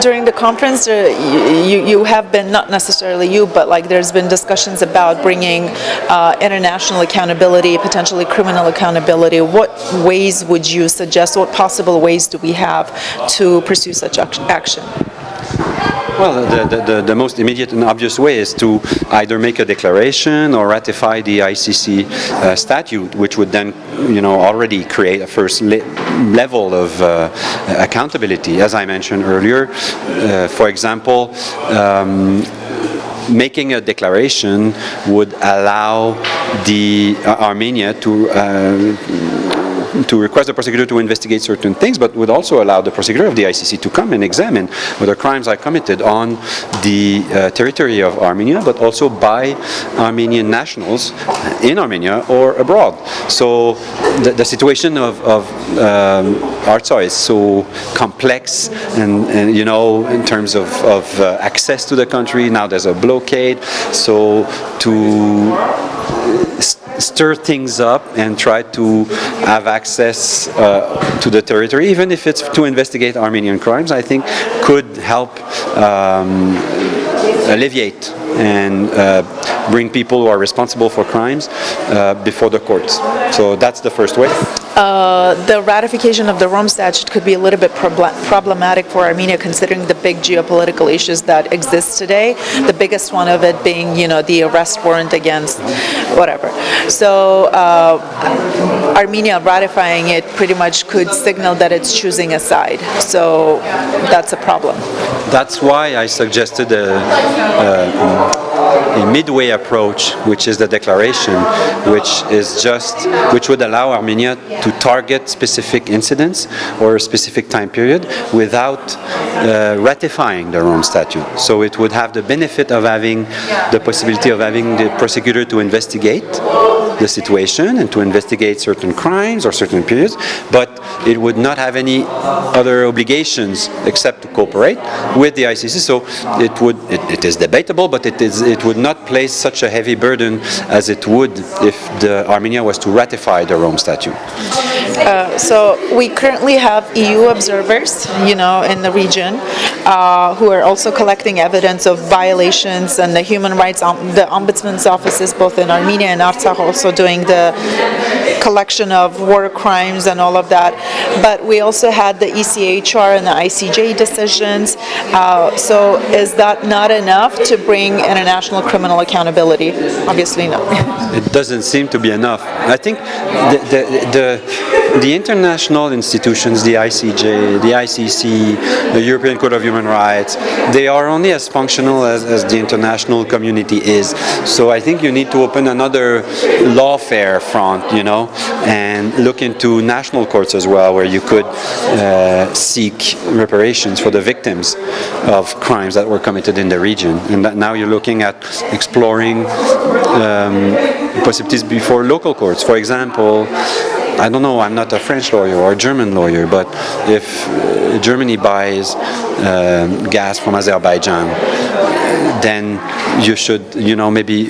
during the conference, you have been, not necessarily you, but like there's been discussions about bringing international accountability, potentially criminal accountability. What ways would you suggest? What possible ways do we have to pursue such action? Well, the most immediate and obvious way is to either make a declaration or ratify the ICC statute, which would then, already create a first level of accountability. As I mentioned earlier, for example, making a declaration would allow the Armenia to request the prosecutor to investigate certain things, but would also allow the prosecutor of the ICC to come and examine whether crimes are committed on the territory of Armenia, but also by Armenian nationals in Armenia or abroad. So the situation of Artsakh is so complex, and in terms of access to the country. Now there's a blockade, so to stir things up and try to have access to the territory, even if it's to investigate Armenian crimes, I think could help alleviate and bring people who are responsible for crimes before the courts. So that's the first way. The ratification of the Rome Statute could be a little bit problematic for Armenia, considering the big geopolitical issues that exist today. The biggest one of it being, the arrest warrant against whatever. So Armenia ratifying it pretty much could signal that it's choosing a side. So that's a problem. That's why I suggested a midway approach, which is the declaration, which would allow Armenia to target specific incidents or a specific time period without ratifying the Rome Statute. So it would have the benefit of having the possibility of having the prosecutor to investigate the situation and to investigate certain crimes or certain periods, but it would not have any other obligations except to cooperate with the ICC. So it is debatable, but it would not place such a heavy burden as it would if Armenia was to ratify the Rome Statute. So we currently have EU observers, in the region, who are also collecting evidence of violations, and the human rights, the ombudsman's offices, both in Armenia and Artsakh, also doing the collection of war crimes and all of that. But we also had the ECHR and the ICJ decisions. So is that not enough to bring international criminal accountability? Obviously not. It doesn't seem to be enough. I think the international institutions, the ICJ, the ICC, the European Court of Human Rights, they are only as functional as the international community is. So I think you need to open another lawfare front, and look into national courts as well, where you could seek reparations for the victims of crimes that were committed in the region. And that now you're looking at exploring possibilities before local courts. For example, I don't know, I'm not a French lawyer or a German lawyer, but if Germany buys gas from Azerbaijan, then you should, maybe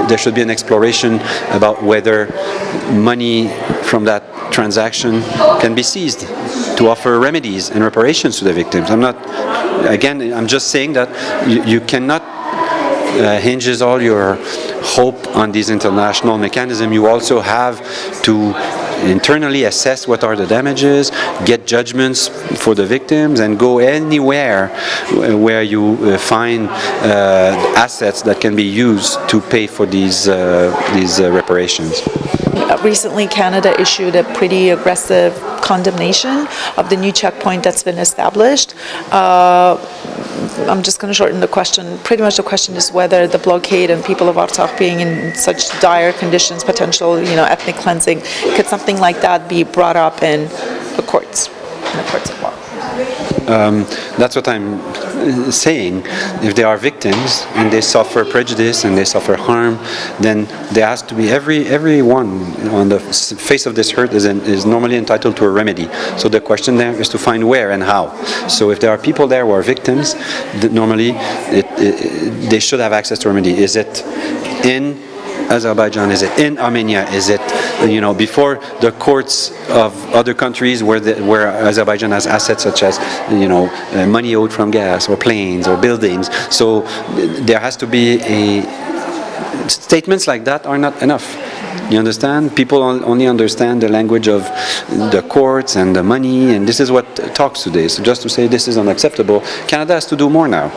there should be an exploration about whether money from that transaction can be seized to offer remedies and reparations to the victims. I'm just saying that you cannot hinges all your hope on these international mechanisms. You also have to internally assess what are the damages, get judgments for the victims, and go anywhere where you find assets that can be used to pay for these reparations. Recently, Canada issued a pretty aggressive condemnation of the new checkpoint that's been established. I'm just going to shorten the question. Pretty much the question is whether the blockade and people of Artsakh being in such dire conditions, potential, ethnic cleansing, could something like that be brought up in the courts of law? That's what I'm saying. If they are victims and they suffer prejudice and they suffer harm, then there has to be everyone on the face of this earth is normally entitled to a remedy. So the question there is to find where and how. So if there are people there who are victims, normally they should have access to a remedy. Is it in Azerbaijan is it? In Armenia is it? Before the courts of other countries where Azerbaijan has assets such as money owed from gas or planes or buildings. So there has to be statements like that are not enough. You understand? People only understand the language of the courts and the money, and this is what talks today. So just to say this is unacceptable, Canada has to do more now.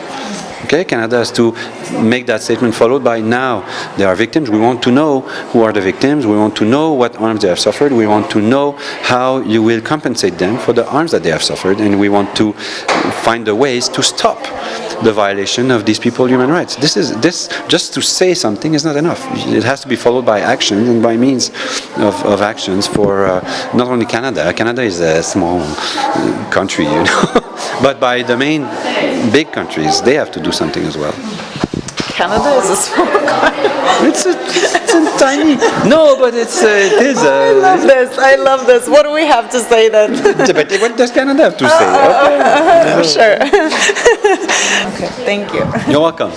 Okay, Canada has to make that statement followed by now there are victims. We want to know who are the victims. We want to know what harms they have suffered. We want to know how you will compensate them for the harms that they have suffered, and we want to find the ways to stop the violation of these people's human rights. This just to say something is not enough. It has to be followed by action and by means of actions for not only Canada. Canada is a small country, but by the main big countries, they have to do something as well. Canada is a small country. It's a tiny. No, but it is. I love this. What do we have to say then? But what does Canada have to say? Sure. Okay, thank you. You're welcome.